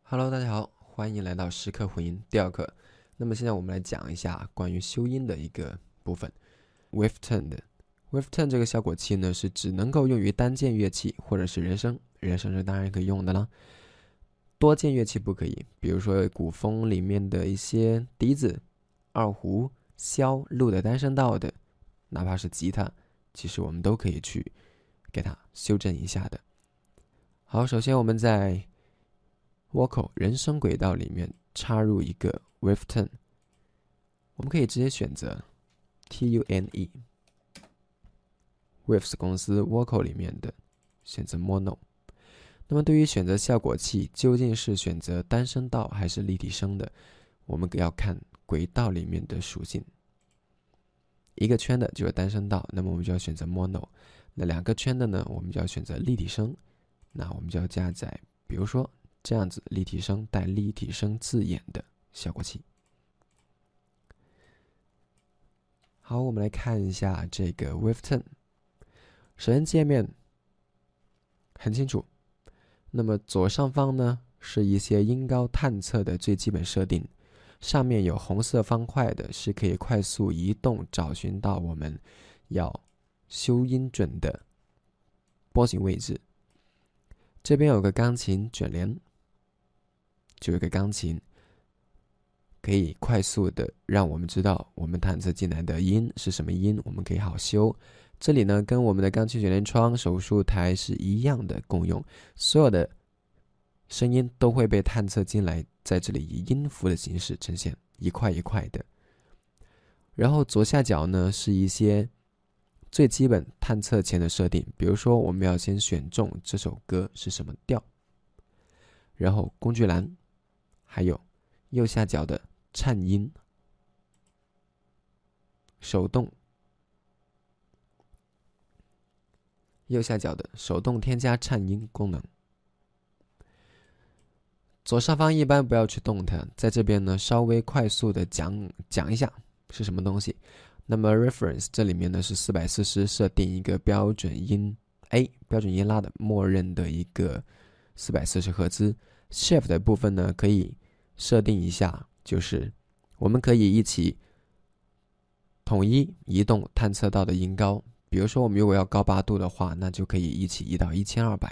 Hello，大家好，欢迎来到时刻混音第二课。那么现在我们来讲一下关于修音的一个部分。Wavetone 的 Wavetone 这个效果器呢，是只能够用于单键乐器或者是人声，人声是当然可以用的啦。多键乐器不可以，比如说古风里面的一些笛子、二胡、箫录的单声道的，哪怕是吉他，其实我们都可以去给它修正一下的。好，首先我们在vocal 人声轨道里面插入一个 Wavetone， 我们可以直接选择 TUNE Waves 公司 vocal 里面的选择 Mono。 那么对于选择效果器究竟是选择单声道还是立体声的，我们要看轨道里面的属性。一个圈的就是单声道，那么我们就要选择 Mono。 那两个圈的呢，我们就要选择立体声，那我们就要加载比如说这样子立体声带立体声字眼的效果器。好，我们来看一下这个 Wavetone。 首先界面很清楚，那么左上方呢是一些音高探测的最基本设定，上面有红色方块的是可以快速移动找寻到我们要修音准的波形位置。这边有个钢琴卷帘，就有个钢琴，可以快速的让我们知道我们探测进来的音是什么音，我们可以好修。这里呢跟我们的钢琴卷帘窗、手术台是一样的共用，所有的声音都会被探测进来，在这里以音符的形式呈现，一块一块的。然后左下角呢是一些最基本探测前的设定，比如说我们要先选中这首歌是什么调，然后工具栏，还有右下角的颤音手动，右下角的手动添加颤音功能。左上方一般不要去动它，在这边呢稍微快速的讲一下是什么东西。那么 reference 这里面呢是440，设定一个标准音 A 标准音拉的默认的一个440赫兹。shift 的部分呢可以设定一下，就是我们可以一起统一移动探测到的音高，比如说我们如果要高八度的话，那就可以一起移到1200，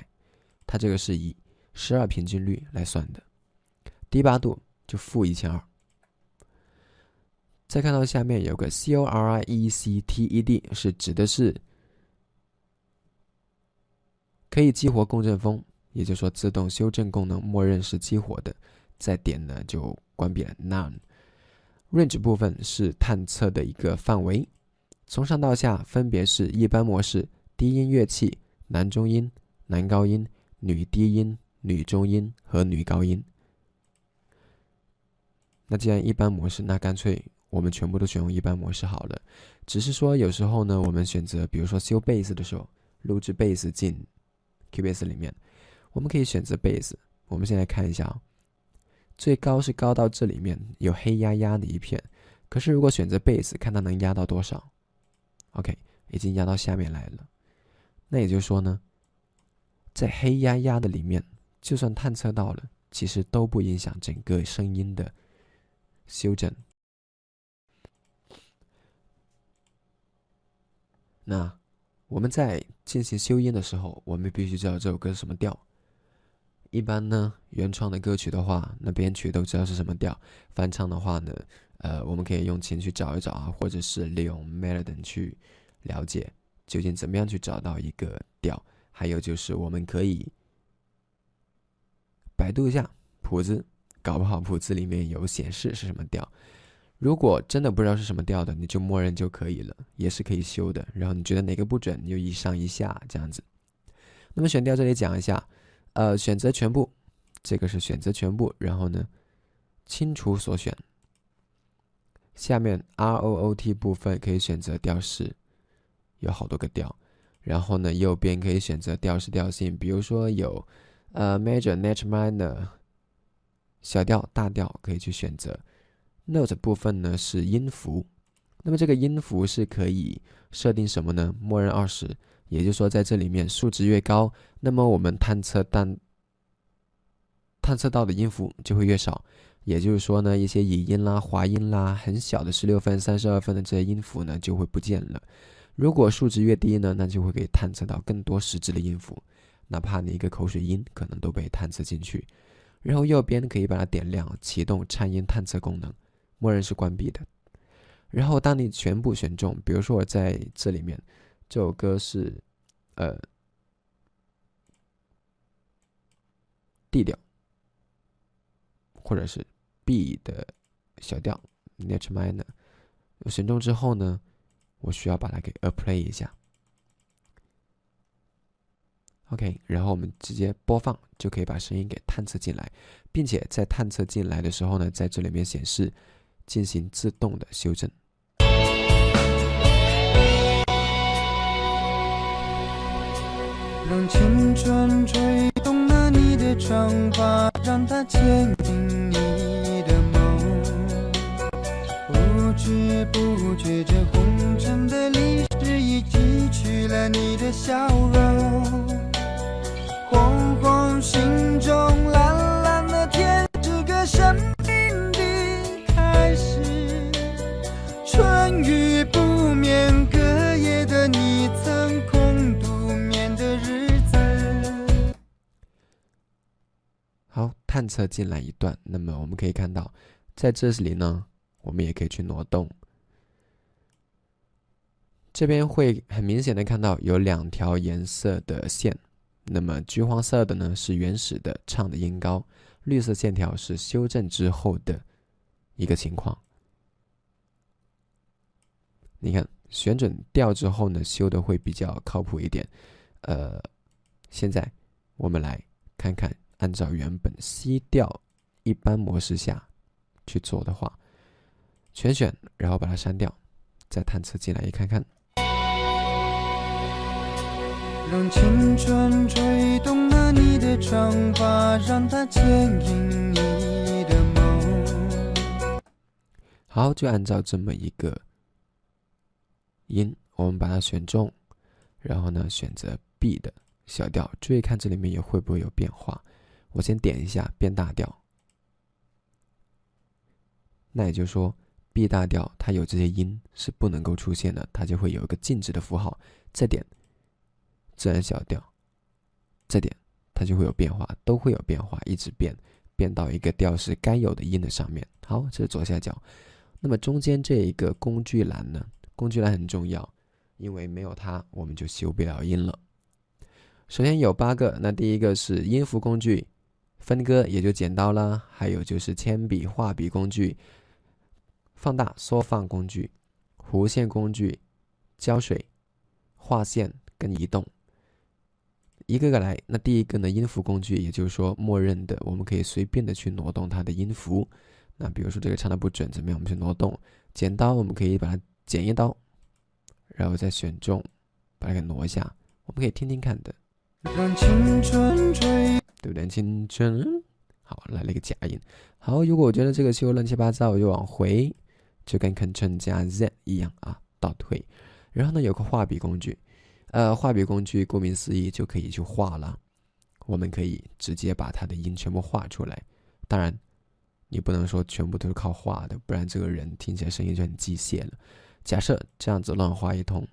它这个是以12平均律来算的，低八度就-1200。再看到下面有个 CORECTED， 是指的是可以激活共振锋，也就是说自动修正功能默认是激活的，再点呢就关闭了 None。 Range 部分是探测的一个范围，从上到下分别是一般模式、低音乐器、男中音、男高音、女低音、女中音和女高音。那既然一般模式，那干脆我们全部都选用一般模式好了。只是说有时候呢，我们选择比如说修贝斯的时候，录制贝斯进 Cubase 里面，我们可以选择贝斯。我们先来看一下最高是高到这里面有黑压压的一片，可是如果选择贝斯，看它能压到多少。 OK， 已经压到下面来了。那也就是说呢，在黑压压的里面，就算探测到了，其实都不影响整个声音的修正。那我们在进行修音的时候，我们必须知道这首歌是什么调。一般呢，原创的歌曲的话，那编曲都知道是什么调；翻唱的话呢，我们可以用琴去找一找啊，或者是利用 Melody 去了解究竟怎么样去找到一个调。还有就是我们可以百度一下谱子，搞不好谱子里面有显示是什么调。如果真的不知道是什么调的，你就默认就可以了，也是可以修的。然后你觉得哪个不准，你就一上一下这样子。那么选调这里讲一下，选择全部，这个是选择全部，然后呢，清除所选。下面 ROOT 部分可以选择调式，有好多个调。然后呢，右边可以选择调式调性，比如说有Major、Natural Minor、小调、大调可以去选择。Note 部分呢是音符，那么这个音符是可以设定什么呢？默认20，也就是说在这里面数值越高，那么我们探测探测到的音符就会越少。也就是说呢，一些倚音啦、滑音啦，很小的16分、32分的这些音符呢就会不见了。如果数值越低呢，那就会可以探测到更多实质的音符，哪怕你一个口水音可能都被探测进去。然后右边可以把它点亮，启动颤音探测功能，默认是关闭的。然后当你全部选中，比如说我在这里面，这首歌是D 调，或者是 B 的小调 Natural Minor， 我选中之后呢，我需要把它给 Play 一下。OK， 然后我们直接播放，就可以把声音给探测进来，并且在探测进来的时候呢，在这里面显示进行自动的修正。让青春吹动了你的长发，让它牵引你的梦。不知不觉，这红尘的历史已记取了你的笑容。晃晃心中蓝蓝的天，是个生命的开始。春雨不眠，隔夜的你曾空独眠的日子。好，探测进来一段，那么我们可以看到，在这里呢，我们也可以去挪动。这边会很明显的看到有2条颜色的线，那么橘黄色的呢是原始的唱的音高，绿色线条是修正之后的一个情况。你看选准调之后呢，修的会比较靠谱一点。现在我们来看看，按照原本 C 调一般模式下去做的话，全选，然后把它删掉，再探测进来一看看。让青春吹动了你的长发，让它牵引你的梦。好，就按照这么一个音，我们把它选中，然后呢选择 B 的小调，注意看这里面也会不会有变化。我先点一下变大调，那也就是说 B 大调它有这些音是不能够出现的，它就会有一个静止的符号。再点自然小调，再点它就会有变化，都会有变化，一直变到一个调式该有的音的上面。好，这是左下角。那么中间这一个工具栏呢，工具栏很重要，因为没有它我们就修不了音了。首先有8个，那第一个是音符工具，分割也就剪刀啦，还有就是铅笔、画笔工具、放大、缩放工具、弧线工具、胶水、画线跟移动。一个个来，那第一个呢，音符工具，也就是说默认的，我们可以随便的去挪动它的音符。那比如说这个唱的不准怎么样，我们去挪动。剪刀我们可以把它剪一刀，然后再选中，把它给挪一下，我们可以听听看的。让青春吹，对不对？青春，好，来了一个假音。好，如果我觉得这个修乱七八糟，我就往回，就跟 Ctrl 加 Z 一样啊，倒退。然后呢，有个画笔工具。画笔工具顾名思义就可以去画了，我们可以直接把它的音全部画出来。当然你不能说全部都是靠画的，不然这个人听起来声音就很机械了。假设这样子乱画一通，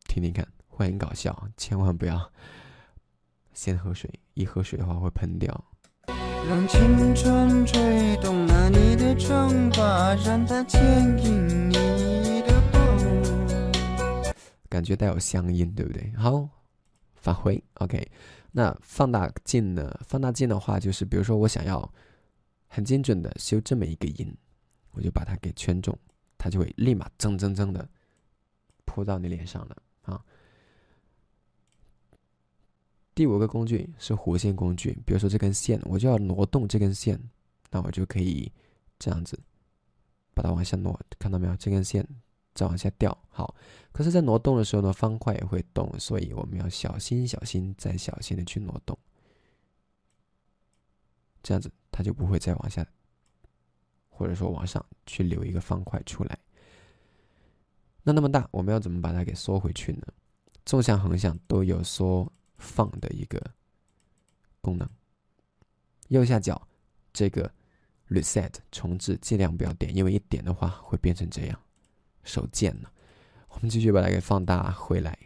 听听看，会很搞笑，千万不要先喝水，一喝水的话会喷掉。让青春吹动了你的长发，让它牵引你的梦。感觉带有乡音，对不对？好，返回 OK。那放大镜呢？放大镜的话，就是比如说我想要很精准的修这么一个音，我就把它给圈中，它就会立马噌噌噌的扑到你脸上了啊。第5个工具是弧线工具，比如说这根线，我就要挪动这根线，那我就可以这样子把它往下挪，看到没有？这根线再往下掉。好，可是在挪动的时候呢，方块也会动，所以我们要小心小心再小心的去挪动，这样子它就不会再往下或者说往上去留一个方块出来。那么大，我们要怎么把它给缩回去呢？纵向横向都有缩放的一个功能。右下角这个 reset 重置尽量不要点，因为一点的话会变成这样，手贱了。我们继续把它给放大回来。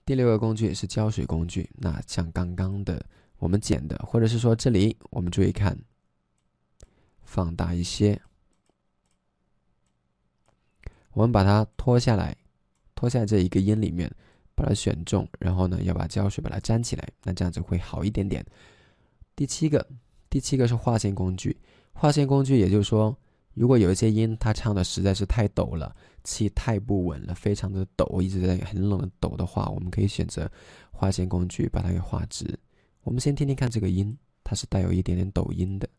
第6个工具是胶水工具，那像刚刚的我们剪的，或者是说这里我们注意看，放大一些，我们把它拖下来，拖下这一个音里面，把它选中，然后呢要把胶水把它粘起来，那这样子会好一点点。第七个是划线工具。划线工具也就是说，如果有一些音它唱的实在是太抖了，气太不稳了，非常的抖，一直在很冷的抖的话，我们可以选择划线工具把它给画直。我们先听听看这个音，它是带有一点点抖音的。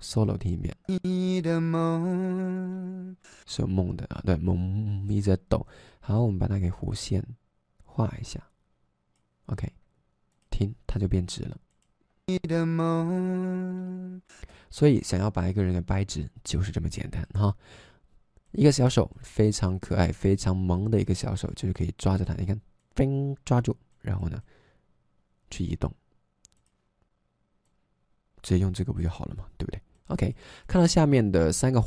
solo 听一遍，是有梦的啊，对，梦一直在抖。好，我们把它给弧线画一下 ，OK， 听它就变直了。所以想要把一个人给掰直，就是这么简单哈。一个小手非常可爱、非常萌的一个小手，就是可以抓着它，你看，叮，抓住，然后呢，去移动，直接用这个不就好了嘛，对不对 ？OK， 看到下面的3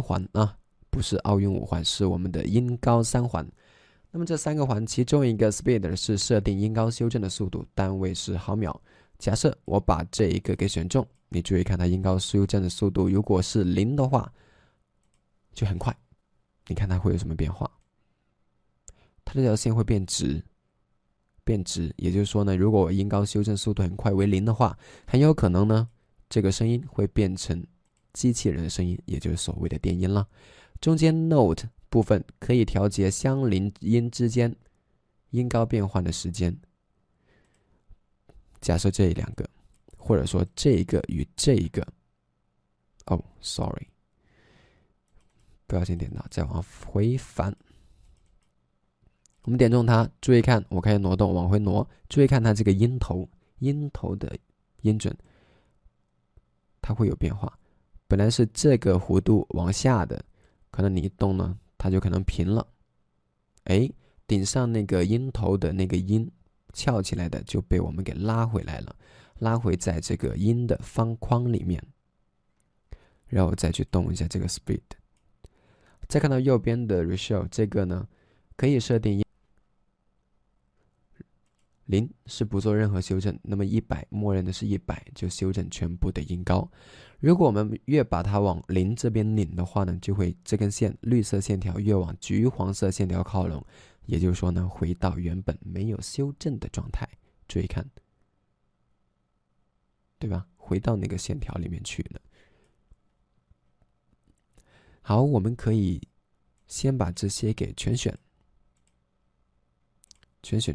环啊，不是奥运5环，是我们的音高3环。那么这3个环，其中一个 speed 是设定音高修正的速度，单位是毫秒。假设我把这一个给选中，你注意看它音高修正的速度，如果是0的话，就很快。你看它会有什么变化？它这条线会变直，也就是说呢，如果我音高修正速度很快为0的话，很有可能呢，这个声音会变成机器人的声音，也就是所谓的电音了。中间 note 部分可以调节相邻音之间音高变换的时间。假设这2个，或者说这个与这个，sorry， 不要先点到，再往回翻。我们点中它，注意看，我开始挪动，往回挪，注意看它这个音头的音准，它会有变化。本来是这个弧度往下的，可能你一动呢，它就可能平了。顶上那个音头的那个音翘起来的就被我们给拉回来了，拉回在这个音的方框里面，然后再去动一下这个 speed。再看到右边的 ratio， 这个呢可以设定0是不做任何修正，那么100默认的是100，就修正全部的音高。如果我们越把它往0这边拧的话呢，就会这根线绿色线条越往橘黄色线条靠拢，也就是说呢，回到原本没有修正的状态。注意看，对吧？回到那个线条里面去了。好，我们可以先把这些给全选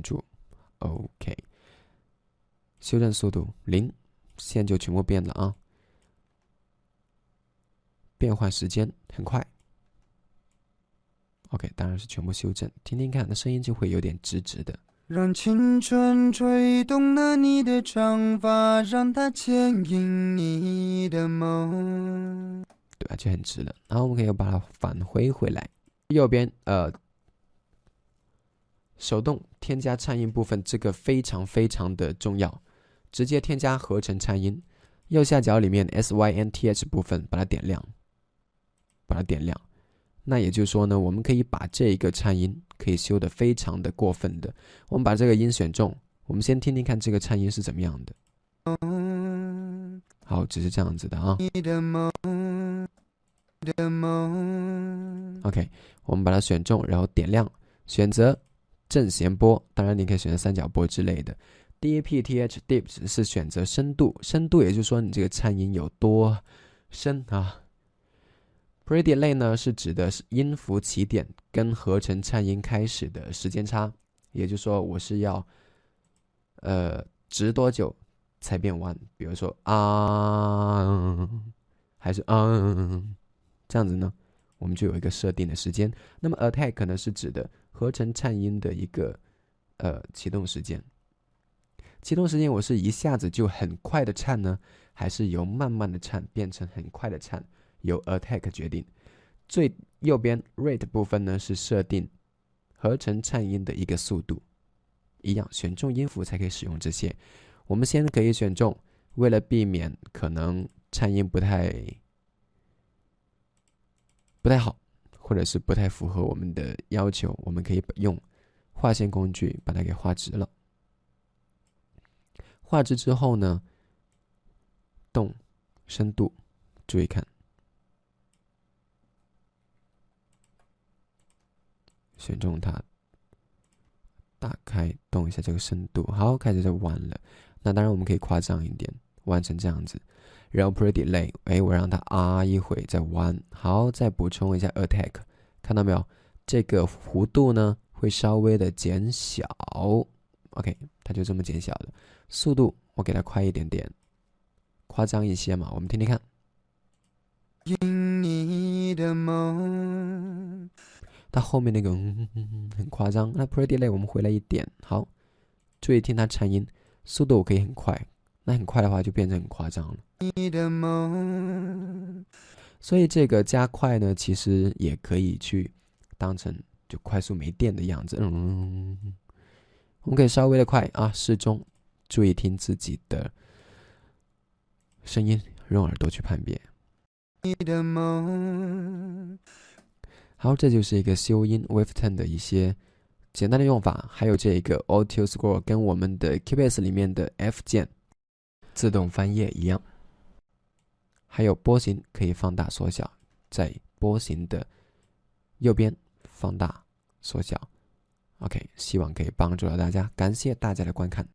住。OK， 修正速度0，线就全部变了啊。变换时间很快。OK， 当然是全部修正，听听看，那声音就会有点直直的。让青春吹动了你的长发，让它牵引你的梦，对吧？就很直了。然后我们可以把它返回来。右边手动添加颤音部分，这个非常非常的重要，直接添加合成颤音。右下角里面 SYNTH 部分把它点亮，那也就是说呢，我们可以把这一个颤音可以修得非常的过分的。我们把这个音选中，我们先听听看这个颤音是怎么样的。好，只是这样子的啊。OK， 我们把它选中，然后点亮，选择正弦波，当然你可以选择三角波之类的。DEP-TH Deep 是选择深度，也就是说你这个颤音有多深啊。Pre-delay 呢是指的是音符起点跟合成颤音开始的时间差，也就是说我是要直多久才变弯，比如说还是这样子呢，我们就有一个设定的时间。那么 attack 呢是指的合成颤音的一个启动时间。启动时间我是一下子就很快的颤呢，还是由慢慢的颤变成很快的颤，由 attack 决定。最右边 rate 部分呢是设定合成颤音的一个速度。一样，选中音符才可以使用这些。我们先可以选中，为了避免可能颤音不太好，或者是不太符合我们的要求，我们可以用划线工具把它给画直了。画直之后呢，动深度，注意看，选中它，打开，动一下这个深度，好，开始就弯了。那当然我们可以夸张一点，弯成这样子，然后 pre-delay， 我让它一会再弯，好，再补充一下 attack， 看到没有？这个弧度呢会稍微的减小 ，OK， 它就这么减小了。速度我给它快一点点，夸张一些嘛，我们听听看。因你的梦，它后面那个很夸张。那 pre-delay 我们回来一点，好，注意听它颤音，速度我可以很快，那很快的话就变成很夸张了。你的梦，所以这个加快呢，其实也可以去当成就快速没电的样子。我们可以稍微的快啊，适中，注意听自己的声音，用耳朵去判别。你的梦，好，这就是一个修音 Wavton 的一些简单的用法，还有这个 Auto Scroll 跟我们的 Cubase 里面的 F 键自动翻页一样，还有波形可以放大缩小，在波形的右边放大缩小。OK， 希望可以帮助到大家，感谢大家的观看。